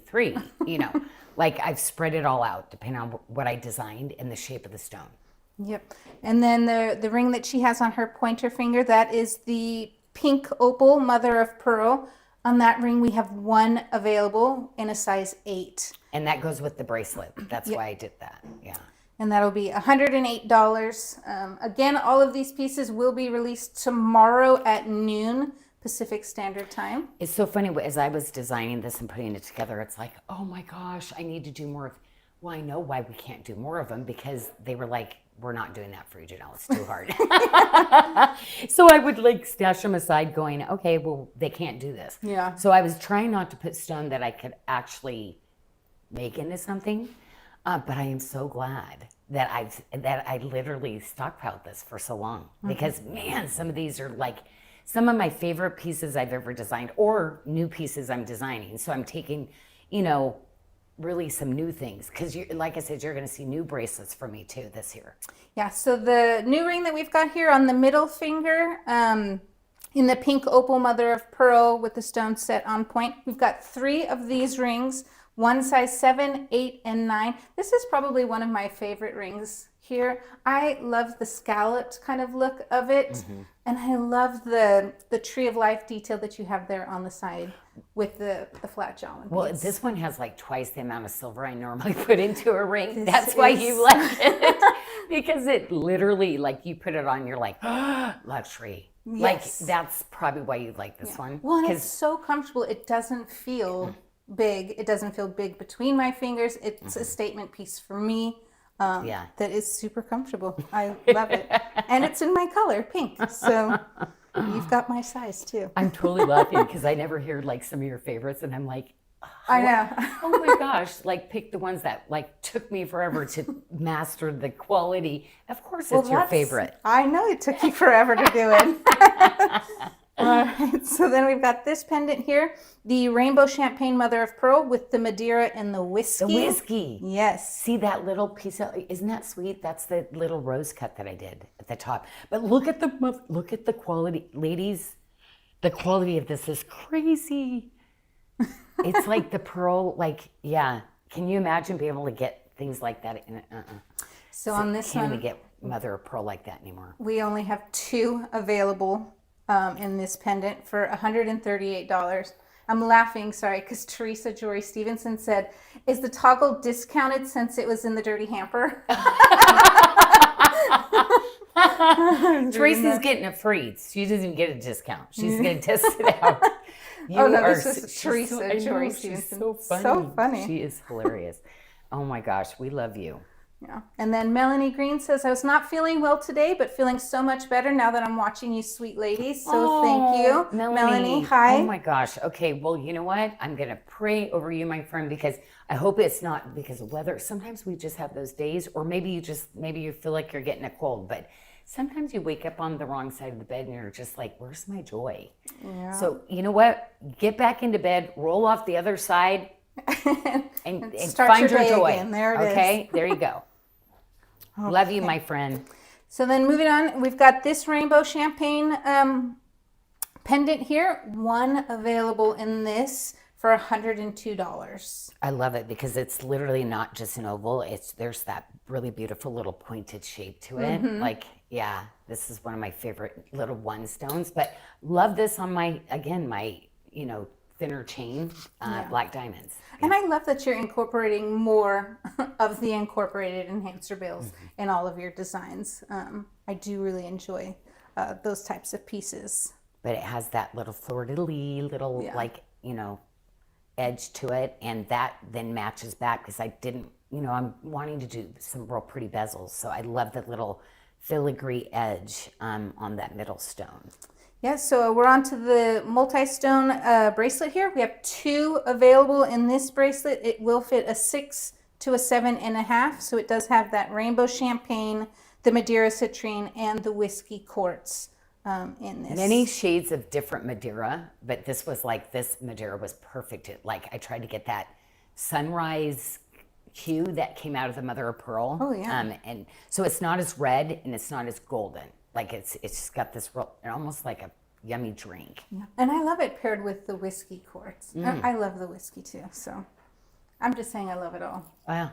you know, like I've spread it all out depending on what I designed and the shape of the stone. Yep. And then the ring that she has on her pointer finger, that is the pink opal mother of pearl. On that ring, we have 1 available in a size 8. And that goes with the bracelet. That's why I did that. Yeah. And that'll be $108. Again, all of these pieces will be released tomorrow at noon Pacific Standard Time. It's so funny, as I was designing this and putting it together, it's like, oh my gosh, I need to do more of, well, I know why we can't do more of them, because they were like, we're not doing that for you, Janyl, it's too hard. So I would like stash them aside going, okay, well, they can't do this. Yeah. So I was trying not to put stone that I could actually make into something. But I am so glad that I literally stockpiled this for so long, because man, some of these are like some of my favorite pieces I've ever designed, or new pieces I'm designing. So I'm taking, you know, really some new things, because like I said, you're going to see new bracelets from me too this year. Yeah. So the new ring that we've got here on the middle finger, in the pink opal mother of pearl with the stone set on point, we've got 3 of these rings. 1 size 7, 8, and 9. This is probably one of my favorite rings here. I love the scalloped kind of look of it. And I love the tree of life detail that you have there on the side with the flat jaw. Well, this one has like twice the amount of silver I normally put into a ring. That's why you like it. Because it literally, like you put it on, you're like, oh, luxury. Yes. Like that's probably why you like this one. Well, and it's so comfortable. It doesn't feel big. It doesn't feel big between my fingers. It's a statement piece for me that is super comfortable. I love it. And it's in my color, pink. So you've got my size too. I'm totally laughing because I never hear like some of your favorites, and I'm like, I know. Oh my gosh, like pick the ones that like took me forever to master the quality. Of course it's your favorite. I know it took you forever to do it. All right, so then we've got this pendant here, the rainbow champagne mother of pearl with the Madeira and the whiskey. The whiskey. Yes. See that little piece of, isn't that sweet? That's the little rose cut that I did at the top. But look at the quality, ladies. The quality of this is crazy. It's like the pearl, like, yeah. Can you imagine being able to get things like that? So on this one, can't we get mother of pearl like that anymore? We only have 2 available in this pendant for $138. I'm laughing, sorry, because Teresa Jory Stevenson said, is the toggle discounted since it was in the dirty hamper? Teresa's getting it free. She doesn't even get a discount. She's going to test it out. This is Teresa Jory Stevenson. She's so funny. So funny. She is hilarious. Oh my gosh, we love you. Yeah. And then Melanie Green says, I was not feeling well today, but feeling so much better now that I'm watching you sweet ladies. So thank you. Melanie, hi. Oh my gosh. Okay, well, you know what? I'm going to pray over you, my friend, because I hope it's not because of weather. Sometimes we just have those days, or maybe you feel like you're getting a cold, but sometimes you wake up on the wrong side of the bed and you're just like, where's my joy? Yeah. So you know what? Get back into bed, roll off the other side, and find your joy. Again. There it is. Okay, there you go. Okay. Love you, my friend. So then moving on, we've got this rainbow champagne pendant here. One available in this for $102. I love it because it's literally not just an oval. There's that really beautiful little pointed shape to it. Like, yeah, this is one of my favorite little one stones. But love this on my thinner chain, black diamonds. And I love that you're incorporating more of the incorporated enhancer bills in all of your designs. I do really enjoy those types of pieces. But it has that little fleur-de-lis, little edge to it, and that then matches back because I didn't, I'm wanting to do some real pretty bezels. So I love the little filigree edge on that middle stone. Yeah, so we're on to the multi-stone bracelet here. We have 2 available in this bracelet. It will fit a 6 to a 7.5. So it does have that rainbow champagne, the Madeira citrine, and the whiskey quartz in this. Many shades of different Madeira, but this Madeira was perfect. I tried to get that sunrise hue that came out of the mother of pearl. Oh, yeah. And so it's not as red and it's not as golden. It's got this almost like a yummy drink. Yeah. And I love it paired with the whiskey quartz. I love the whiskey too. So I'm just saying I love it all. Wow.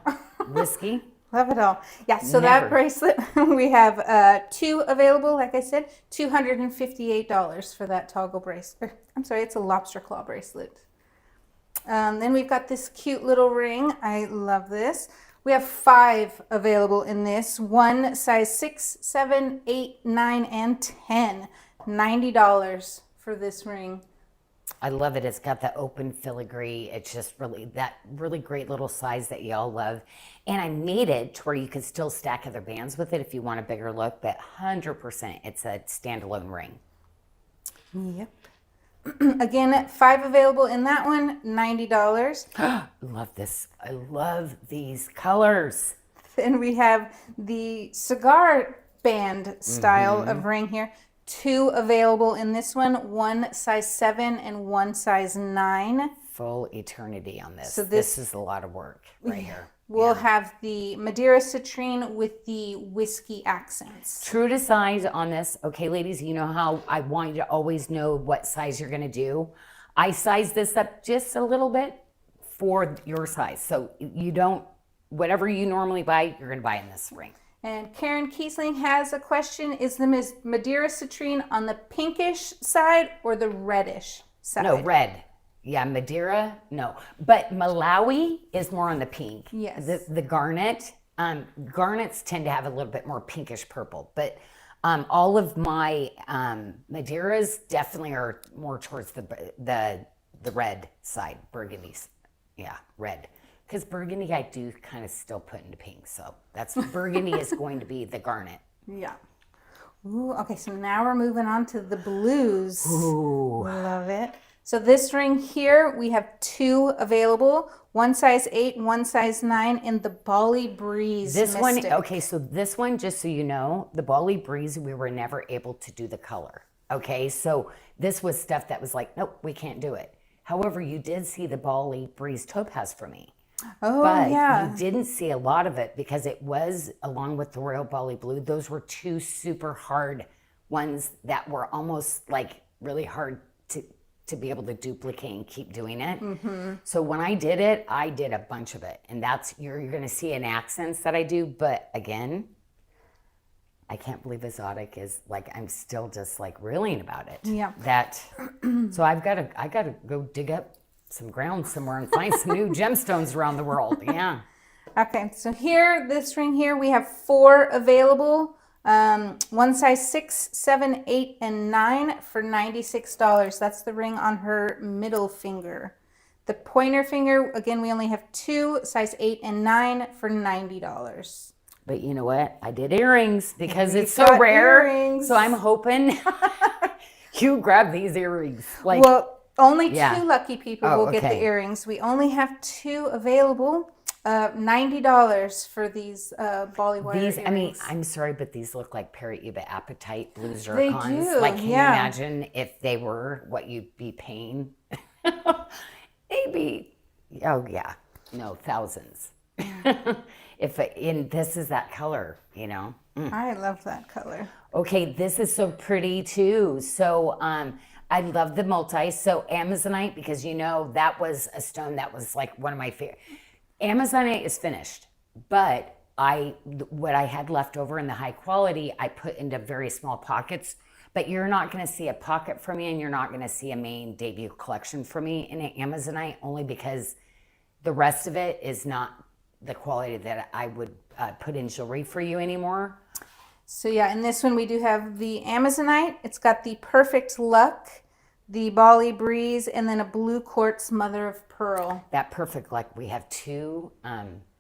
Whiskey? Love it all. Yeah, so that bracelet, we have 2 available, like I said, $258 for that toggle bracelet. I'm sorry, it's a lobster claw bracelet. Then we've got this cute little ring. I love this. We have 5 available in this. One size 6, 7, 8, 9, and 10. $90 for this ring. I love it. It's got the open filigree. It's just that really great little size that y'all love. And I made it to where you can still stack other bands with it if you want a bigger look, but 100% it's a standalone ring. Yep. Again, 5 available in that one, $90. Love this. I love these colors. Then we have the cigar band style of ring here. 2 available in this one, one size 7 and one size 9. Full eternity on this. So this is a lot of work right here. We'll have the Madeira citrine with the whiskey accents. True to size on this. Okay, ladies, you know how I want you to always know what size you're going to do. I size this up just a little bit for your size. So you don't, whatever you normally buy, you're going to buy in this ring. And Karen Kiesling has a question. Is the Madeira citrine on the pinkish side or the reddish side? No, red. Yeah, Madeira, no. But Malawi is more on the pink. Yes. The garnet, garnets tend to have a little bit more pinkish purple. But all of my Madeiras definitely are more towards the red side, burgundies. Yeah, red. Because burgundy I do kind of still put into pink. So that's burgundy is going to be the garnet. Yeah. Ooh, okay, so now we're moving on to the blues. Ooh. Love it. So this ring here, we have 2 available, one size 8, one size 9 in the Bali Breeze This Mystic. one, okay, so this one, just so you know, the Bali Breeze, we were never able to do the color. Okay, so this was stuff that was like, nope, we can't do it. However, you did see the Bali Breeze Topaz for me. Oh, but yeah. you didn't see a lot of it because it was, along with the Royal Bali Blue, those were 2 super hard ones that were almost like really hard to be able to duplicate and keep doing it. So when I did it, I did a bunch of it. And that's, you're going to see in accents that I do. But again, I can't believe Exotic is like, I'm still just like reeling about it. Yeah. So I got to go dig up some ground somewhere and find some new gemstones around the world. Yeah. Okay, so here, this ring here, we have 4 available. One size 6, 7, 8, and 9 for $96. That's the ring on her middle finger. The pointer finger, again, we only have 2, size 8 and 9 for $90. But you know what? I did earrings because We've it's so got rare. earrings. So I'm hoping you grab these earrings. Like, well, only 2 yeah. lucky people Oh, will get the okay. earrings. We only have 2 available. $90 for these Bali wire these, earrings. I mean, I'm sorry, but these look like Paraíba Apatite blue They zircons. do, Like, can you yeah. imagine if they were what you'd be paying? Maybe, oh yeah, no, thousands. This is that color, you know. I love that color. Okay, this is so pretty too. So I love the multi. So Amazonite, because that was a stone that was like one of my favorite. Amazonite is finished, but what I had left over in the high quality, I put into very small pockets. But you're not going to see a pocket from me, and you're not going to see a main debut collection from me in an Amazonite, only because the rest of it is not the quality that I would put in jewelry for you anymore. So yeah, in this one we do have the Amazonite. It's got the Perfect Luck, the Bali Breeze, and then a blue quartz mother of pearl. That Perfect Luck, we have two.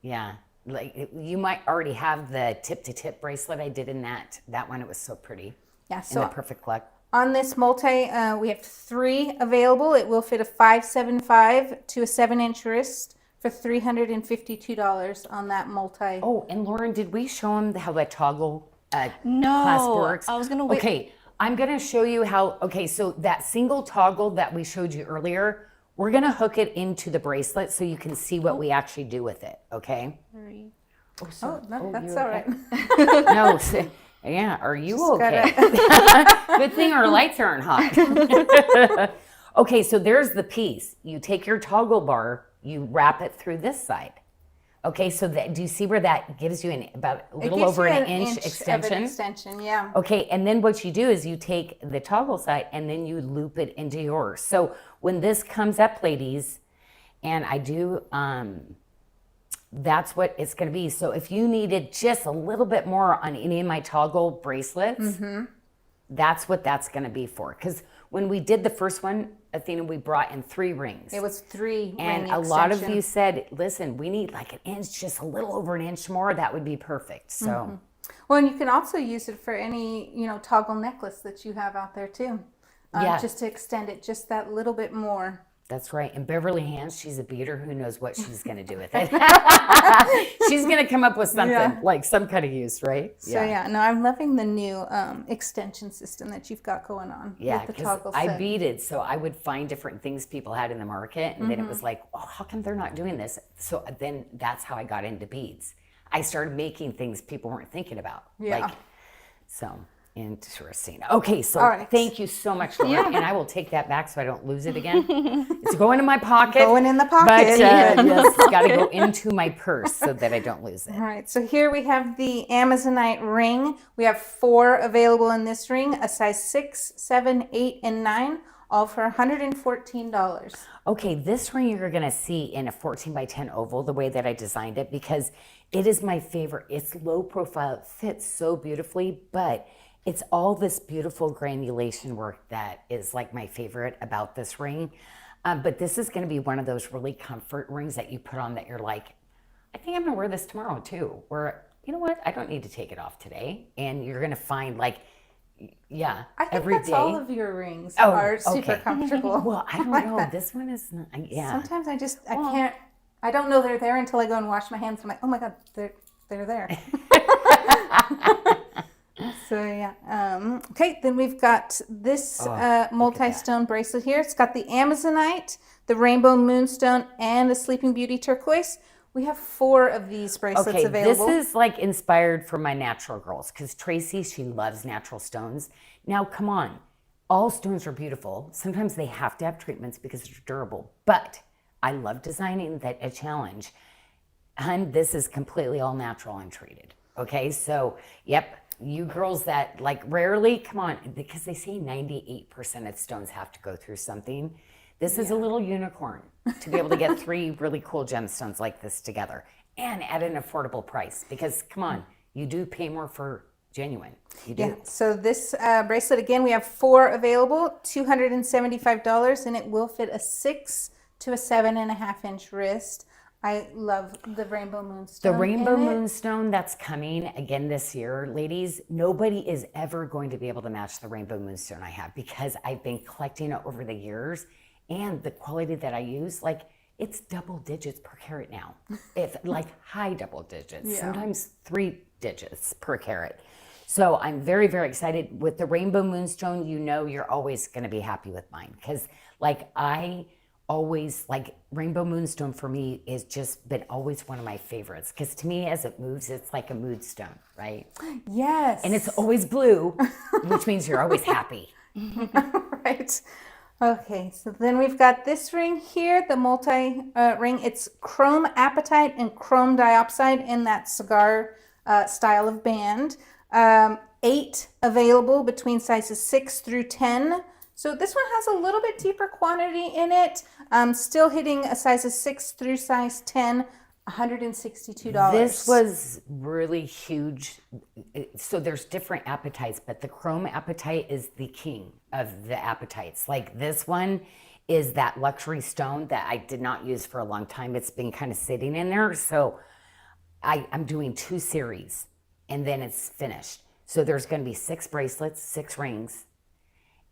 Yeah, like you might already have the tip to tip bracelet I did in that one. It was so pretty. Yeah, so in the Perfect Luck. On this multi, we have 3 available. It will fit a 575 to a 7-inch wrist for $352 on that multi. Oh, and Lauren, did we show them how the toggle clasp No, works? I was gonna wait. Okay, I'm gonna show you how. Okay, so that single toggle that we showed you earlier, we're gonna hook it into the bracelet so you can see what we actually do with it. Okay. Oh, no, that's you all right. No. Yeah, are you okay? Good thing our lights aren't hot. Okay, so there's the piece. You take your toggle bar, you wrap it through this side. Okay, so do you see where that gives you about a little over an inch extension? Of an extension, yeah. Okay, and then what you do is you take the toggle side and then you loop it into yours. So when this comes up, ladies, and I do, that's what it's going to be. So if you needed just a little bit more on any of my toggle bracelets, that's what that's going to be for. Because when we did the first one, Athena, we brought in 3 rings. It was 3 and ring a lot of extension. you said, listen, we need like an inch, just a little over an inch more. That would be perfect. So, Well, and you can also use it for any, toggle necklace that you have out there too. Yeah. Just to extend it just that little bit more. that's right. And Beverly Hands, she's a beater. Who knows what she's going to do with it? She's going to come up with something, like some kind of use, right? So yeah, no, I'm loving the new extension system that you've got going on. Yeah, with the because toggle I set. beaded, so I would find different things people had in the market, and then it was like, oh, how come they're not doing this? So then that's how I got into beads. I started making things people weren't thinking about. Yeah. So interesting. Okay, so All right. thank you so much, Lauren, and I will take that back so I don't lose it again. It's going in my pocket. Going in the pocket. But yes, it's got to go into my purse so that I don't lose it. All right, so here we have the Amazonite ring. We have 4 available in this ring, a size 6, 7, 8, and 9, all for $114. Okay, this ring you're going to see in a 14 by 10 oval, the way that I designed it, because it is my favorite. It's low profile. It fits so beautifully, but it's all this beautiful granulation work that is like my favorite about this ring. But this is going to be one of those really comfort rings that you put on that you're like, I think I'm going to wear this tomorrow too. Where, you know what, I don't need to take it off today. And you're going to find like, yeah, I think every that's day. all of your rings are super okay. comfortable. Well, I don't know. This one is not, yeah. Sometimes I can't, I don't know they're there until I go and wash my hands. I'm like, oh my God, they're there. So yeah. Okay, then we've got this multi-stone bracelet here. It's got the Amazonite, the Rainbow Moonstone, and the Sleeping Beauty turquoise. We have 4 of these bracelets available. This is like inspired from my natural girls because Tracy, she loves natural stones. Now, come on. All stones are beautiful. Sometimes they have to have treatments because they're durable. But I love designing a challenge. And this is completely all natural untreated. Okay, so, yep. You girls that like rarely, come on, because they say 98% of stones have to go through something. This is a little unicorn to be able to get 3 really cool gemstones like this together and at an affordable price because come on, you do pay more for genuine. You do. Yeah, so this bracelet, again, we have 4 available, $275, and it will fit a 6 to a 7.5 inch wrist. I love the Rainbow Moonstone. The Rainbow Moonstone that's coming again this year, ladies, nobody is ever going to be able to match the Rainbow Moonstone I have because I've been collecting it over the years and the quality that I use, like it's double digits per carat now. It's like high double digits, sometimes 3 digits per carat. So I'm very, very excited with the Rainbow Moonstone. You know, you're always going to be happy with mine because like I always, like, rainbow moonstone for me is just been always one of my favorites, because to me, as it moves, it's like a mood stone, right? Yes. And it's always blue, which means you're always happy. Right. Okay, so then we've got this ring here, the multi ring. It's chrome apatite and chrome diopside in that cigar style of band. 8 available between sizes 6 through 10. So this one has a little bit deeper quantity in it. Still hitting a sizes 6 through size 10, $162. This was really huge. So there's different apatites, but the chrome apatite is the king of the apatites. Like, this one is that luxury stone that I did not use for a long time. It's been kind of sitting in there. So I'm doing 2 series and then it's finished. So there's going to be 6 bracelets, 6 rings.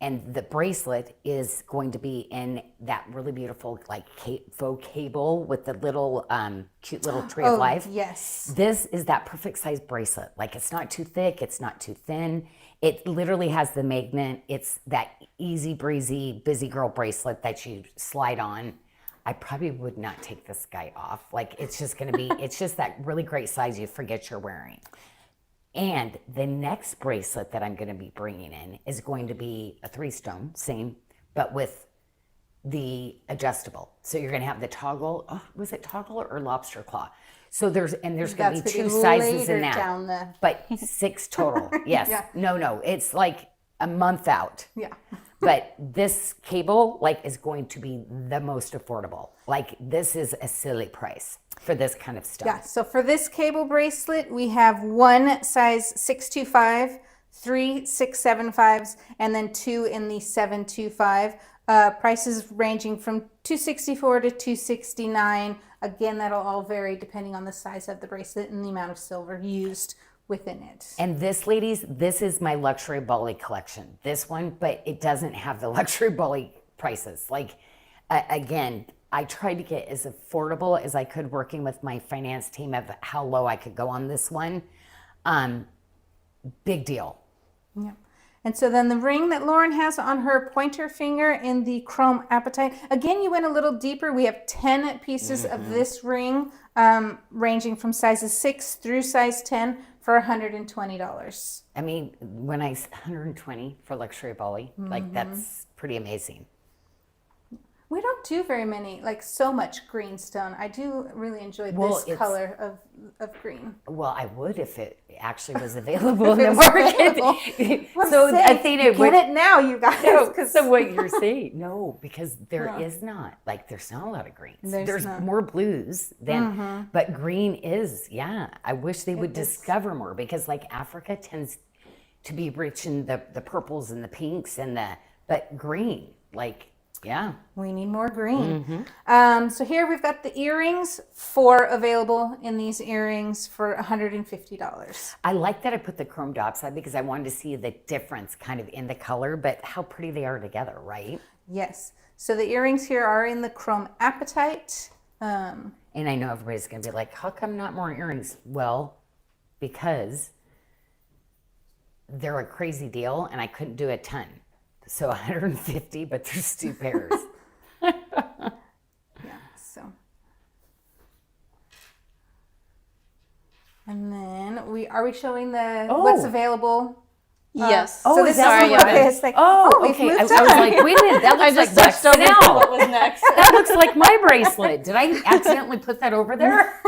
And the bracelet is going to be in that really beautiful, like, faux cable with the little cute little tree of life. Yes. This is that perfect size bracelet. Like, it's not too thick, it's not too thin. It literally has the magnet. It's that easy breezy busy girl bracelet that you slide on. I probably would not take this guy off. Like, it's just going to be, it's just that really great size you forget you're wearing. And the next bracelet that I'm going to be bringing in is going to be a 3-stone, same, but with the adjustable. So you're going to have the toggle. Oh, was it toggle or lobster claw? So there's going to be 2 sizes in that, but 6 total. Yes. Yeah. No, it's like a month out. Yeah. But this cable, like, is going to be the most affordable. Like, this is a silly price for this kind of stuff. Yeah, so for this cable bracelet, we have 1 size 625, 3 675s, and then 2 in the 725. Prices ranging from $264 to $269. Again, that'll all vary depending on the size of the bracelet and the amount of silver used within it. And this, ladies, this is my luxury Bali collection. This one, but it doesn't have the luxury Bali prices. Like, again, I tried to get as affordable as I could, working with my finance team of how low I could go on this one. Big deal. Yeah. And so then the ring that Lauren has on her pointer finger in the chrome apatite. Again, you went a little deeper. We have 10 pieces of this ring, ranging from sizes 6 through size 10 for $120. I mean, when I 120 for luxury Bali, like, that's pretty amazing. We don't do very many, like, so much greenstone. I do really enjoy this color of green. Well, I would if it actually was available in the market. So I think get it now, you guys. No, so what you're saying? No, because there is not. Like, there's not a lot of greens. There's more blues than, but green is, yeah. I wish they would discover more, because, like, Africa tends to be rich in the purples and the pinks and but green, like, yeah. We need more green. So here we've got the earrings, 4 available in these earrings for $150. I like that I put the chrome diopside because I wanted to see the difference kind of in the color, but how pretty they are together, right? Yes. So the earrings here are in the chrome apatite. And I know everybody's going to be like, how come not more earrings? Well, because they're a crazy deal and I couldn't do a ton. So 150, but there's 2 pairs. Yeah, so. And then are we showing the what's available? Yes. So this sorry. It's like, okay. I was like, wait a minute, that looks like touched over now. what was next. That looks like my bracelet. Did I accidentally put that over there?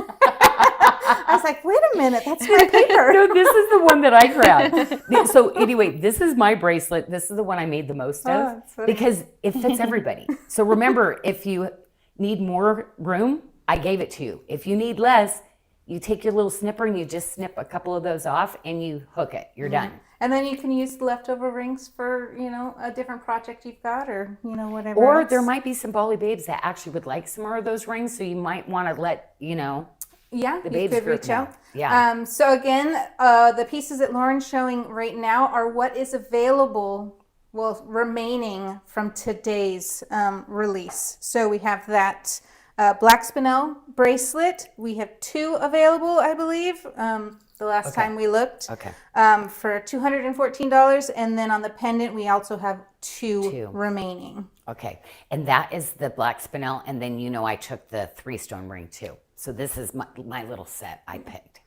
I was like, wait a minute, that's my paper. No, this is the one that I grabbed. So anyway, this is my bracelet. This is the one I made the most of because it fits everybody. So remember, if you need more room, I gave it to you. If you need less, you take your little snipper and you just snip a couple of those off and you hook it. You're done. And then you can use the leftover rings for, a different project you've got, or, whatever. Or else. there might be some Bali babes that actually would like some more of those rings. So you might want to let, Yeah, the you babes could group reach know. out. Yeah. So again, the pieces that Lauren's showing right now are what is available, remaining from today's release. So we have that black spinel bracelet. We have 2 available, I believe. The last time we looked. Okay. For $214, and then on the pendant we also have 2 remaining Okay. And that is the black spinel. And then, I took the 3-stone ring too. So this is my little set I picked.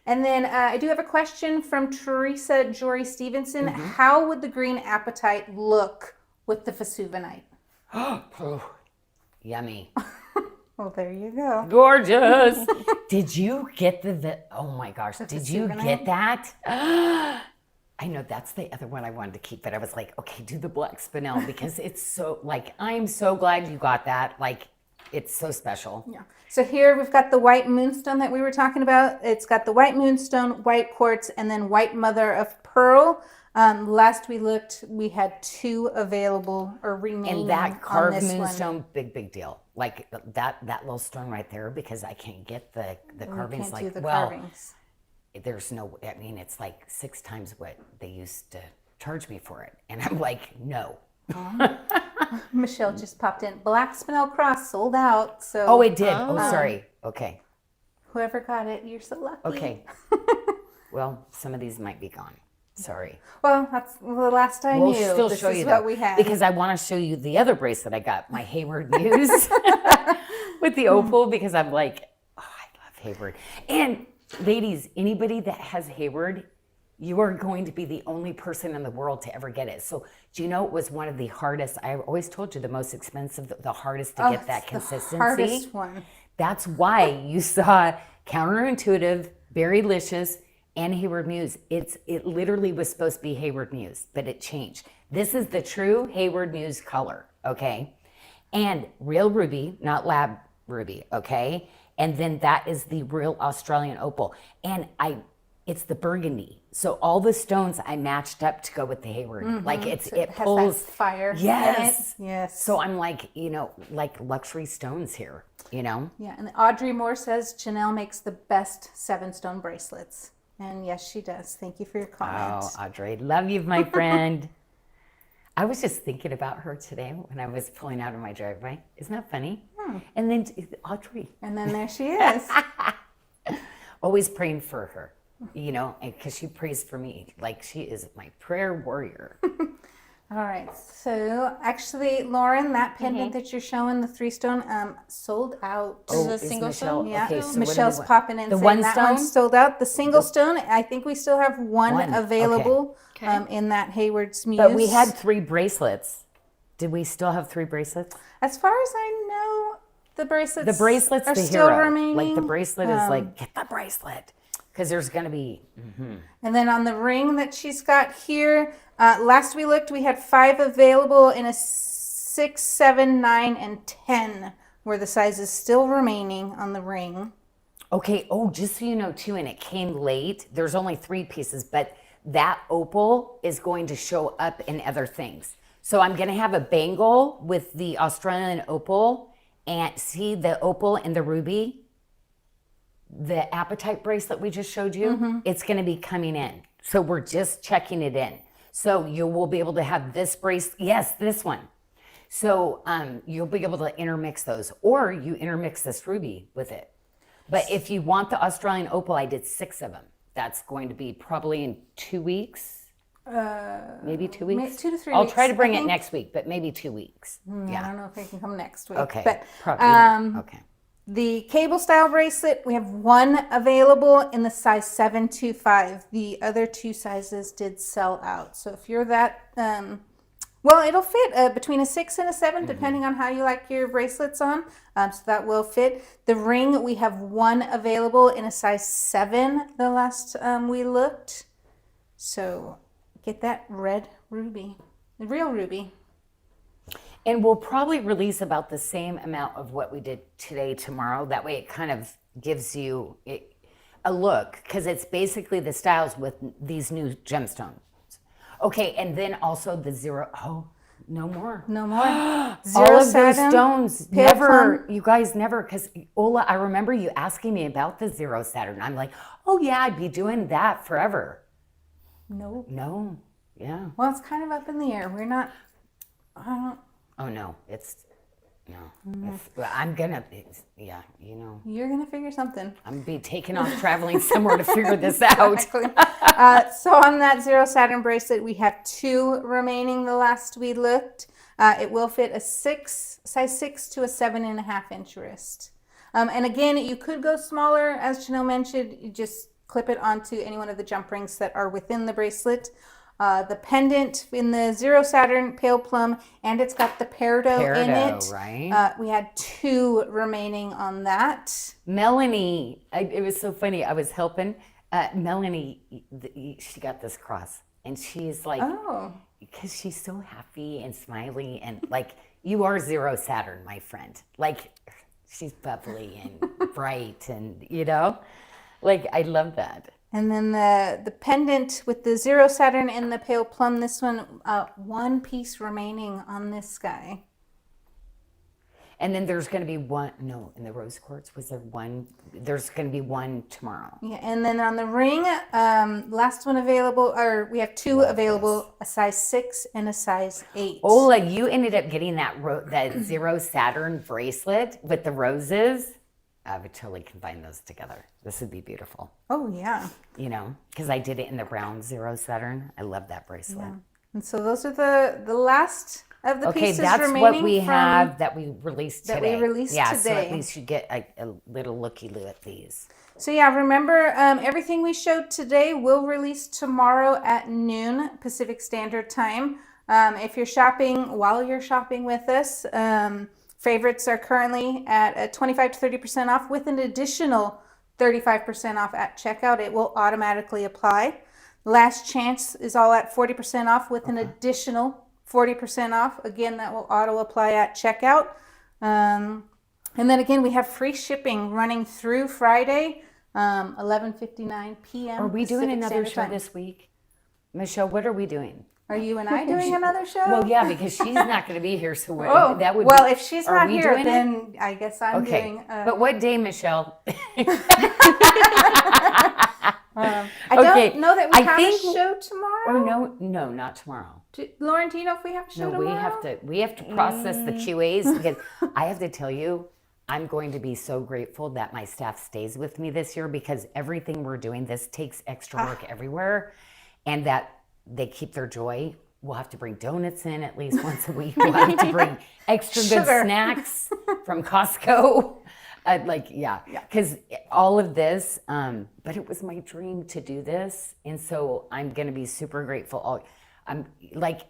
And then I do have a question from Teresa Jory Stevenson. How would the green apatite look with the Vesuvinite? Oh, yummy. Well, there you go. Gorgeous. Did you get oh my gosh, did you get that? I know that's the other one I wanted to keep, but I was like, okay, do the black spinel because it's so, I'm so glad you got that. It's so special. Yeah. So here we've got the white moonstone that we were talking about. It's got the white moonstone, white quartz, and then white mother of pearl. Last we looked, we had 2 available or remaining. And that carved on this moonstone, one. big deal. That little stone right there, because I can't get the carvings. Can't do the carvings. There's no, it's 6 times what they used to charge me for it. And I'm like, no. Michelle just popped in. Black spinel cross sold out. So Oh, it did. Oh, sorry. Okay. whoever got it, you're so lucky. Okay. Well, some of these might be gone. Sorry. Well, that's the last I We'll knew. still This show is you what that we had. because I want to show you the other bracelet I got, my Hayward Muse with the opal, because I'm like, oh, I love Hayward. And ladies, anybody that has Hayward, you are going to be the only person in the world to ever get it. So do you know it was one of the hardest? I always told you the most expensive, the hardest to get that consistency. The hardest one. That's why you saw Counterintuitive, Berrylicious, and Hayward Muse. It literally was supposed to be Hayward Muse, but it changed. This is the true Hayward Muse color, okay? And real ruby, not lab ruby, okay? And then that is the real Australian opal. And it's the burgundy. So all the stones I matched up to go with the Hayward. It pulls that fire. Yes. In it. Yes. So I'm like luxury stones here, Yeah, and Audrey Moore says Janyl makes the best 7-stone bracelets. And yes, she does. Thank you for your comment. Oh, Audrey, love you, my friend. I was just thinking about her today when I was pulling out of my driveway. Isn't that funny? And then Audrey. And then there she is. Always praying for her, because she prays for me. She is my prayer warrior. All right. So actually, Lauren, that pendant that you're showing, the 3-stone, sold out. Oh, the single stone? Yeah. Okay, so Michelle's popping in the saying one that stone? one's sold out. The single stone, I think we still have one available Okay. in that Hayward's Muse. But we had 3 bracelets. Did we still have 3 bracelets? As far as I know, the bracelets The bracelet's are the still hero. remaining. The bracelet is get the bracelet. Because there's going to be... And then on the ring that she's got here, last we looked, we had 5 available in a 6, 7, 9, and 10 were the sizes still remaining on the ring. Okay, just so you know too, and it came late, there's only 3 pieces, but that opal is going to show up in other things. So I'm going to have a bangle with the Australian opal, and see the opal and the ruby, the apatite bracelet we just showed you, it's going to be coming in. So we're just checking it in. So you will be able to have this bracelet, yes, this one. So you'll be able to intermix those, or you intermix this ruby with it. But if you want the Australian opal, I did 6 of them. That's going to be probably in 2 weeks. Maybe 2 weeks. 2 to 3 I'll weeks. try to bring I it think. next week, but maybe 2 weeks. I don't know if they can come next week. Okay. But Probably. Okay. the cable style bracelet, we have 1 available in the size 7 to 5. The other 2 sizes did sell out. So if you're that, it'll fit between a 6 and a 7, depending on how you like your bracelets on. So that will fit. The ring, we have 1 available in a size 7 the last we looked. So get that red ruby, the real ruby. And we'll probably release about the same amount of what we did today, tomorrow. That way it kind of gives you a look, because it's basically the styles with these new gemstones. Okay, and then also the no more. No more. All of those Saturn, stones, pale never, plum. you guys never, because Ola, I remember you asking me about the 0 Saturn. I'm like, oh yeah, I'd be doing that forever. No. No, yeah. Well, it's kind of up in the air. We're not. Oh no, I'm gonna, You're gonna figure something. I'm gonna be taking off traveling somewhere to figure this out. Exactly. So on that 0 Saturn bracelet, we have 2 remaining the last we looked. It will fit a size 6 to a 7.5-inch wrist. And again, you could go smaller, as Janyl mentioned. You just clip it onto any one of the jump rings that are within the bracelet. The pendant in the Zero Saturn Pale Plum, and it's got the peridot in it. Right? We had 2 remaining on that. Melanie, it was so funny. I was helping Melanie. She got this cross, and she's like, because she's so happy and smiley, and like, you are Zero Saturn, my friend. Like, she's bubbly and bright, and like, I love that. And then the pendant with the Zero Saturn and the Pale Plum, this one, 1 piece remaining on this guy. And then there's going to be one, no, in the rose quartz, was there one? There's going to be one tomorrow. Yeah, and then on the ring, last one available, or we have 2 available, a size 6 and a size 8. Ola, you ended up getting that Zero Saturn bracelet with the roses. I would totally combine those together. This would be beautiful. Oh, yeah. Because I did it in the brown Zero Saturn. I love that bracelet. Yeah. And so those are the last of the pieces that's remaining. What we have that we released today. That we released today. So at least you get a little looky-loo at these. So yeah, remember, everything we showed today will release tomorrow at noon Pacific Standard Time. If you're shopping, while you're shopping with us, favorites are currently at a 25 to 30% off with an additional 35% off at checkout. It will automatically apply. Last Chance is all at 40% off with an additional 40% off. Again, that will auto apply at checkout. And then again, we have free shipping running through Friday, 11:59 p.m. Are we doing Pacific another Standard show Time. this week? Michelle, what are we doing? Are you and I doing another show? Well, yeah, because she's not going to be here, so that would well, be, if she's are not we here, doing then I guess I'm okay. doing. But what day, Michelle? I don't know that we have a show tomorrow. Oh no, not tomorrow. Lauren, do you know if we have a show tomorrow? we have to process the QAs, because I have to tell you, I'm going to be so grateful that my staff stays with me this year, because everything we're doing, this takes extra work everywhere, and that they keep their joy. We'll have to bring donuts in at least once a week. We'll have to bring extra good snacks from Costco. Because all of this, but it was my dream to do this. And so I'm going to be super grateful. I'm like,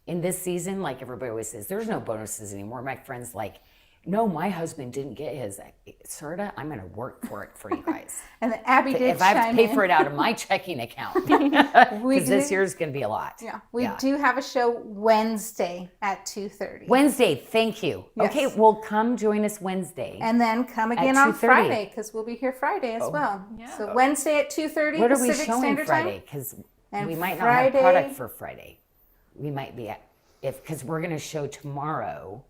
in this season, like everybody always says, there's no bonuses anymore. My friend's like, no, my husband didn't get his. SARDA, I'm going to work for it for you guys. And then Abby did if I have to pay for it out of my checking account, because this year's going to be a lot. Yeah, we do have a show Wednesday at 2:30. Wednesday, thank you. Yes. Okay, well, come join us Wednesday. And then come again on Friday, because we'll be here Friday as well. Yeah. So Wednesday at 2:30 what Pacific are we showing Standard Friday? Because we might not have product for Friday. We might be because we're going to show tomorrow,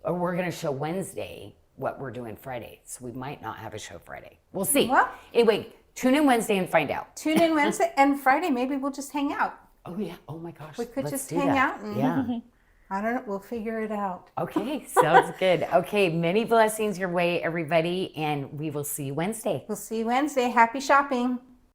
or we're going to show Wednesday what we're doing Friday. So we might not have a show Friday. We'll see. Well, anyway, tune in Wednesday and find out. Tune in Wednesday and Friday. Maybe we'll just hang out. Oh, yeah. Oh, my gosh. We could just hang out. And I don't know. We'll figure it out. Okay. Sounds good. Okay. Many blessings your way, everybody. And we will see you Wednesday. We'll see you Wednesday. Happy shopping.